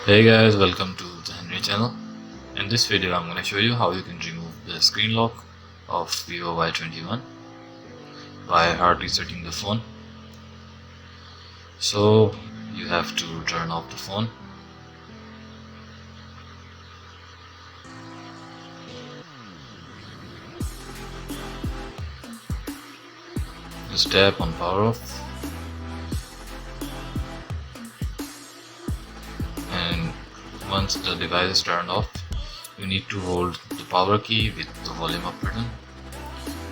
Hey guys, welcome to the Henry channel. In this video I'm going to show you how you can remove the screen lock of Vivo Y21 by hard resetting the phone. So you have to turn off the phone. Just tap on power off, and once the device is turned off, you need to hold the power key with the volume up button.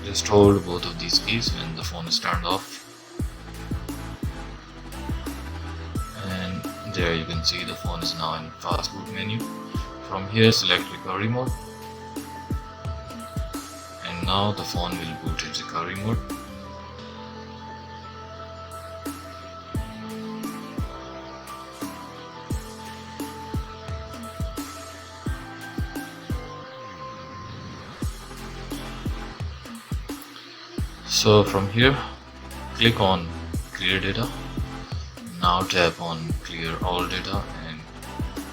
Just hold both of these keys when the phone is turned off, and there you can see the phone is now in fast boot menu. From here select recovery mode, and now the phone will boot in recovery mode. So from here click on clear data. Now tap on clear all data and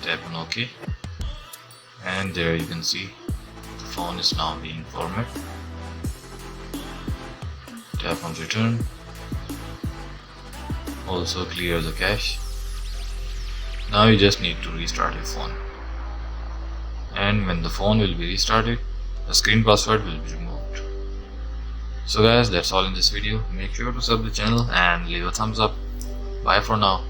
tap on OK, and there you can see the phone is now being formatted. Tap on return. Also clear the cache. Now you just need to restart your phone, and when the phone will be restarted, the screen password will be removed. So guys, that's all in this video. Make sure to sub the channel and leave a thumbs up. Bye for now.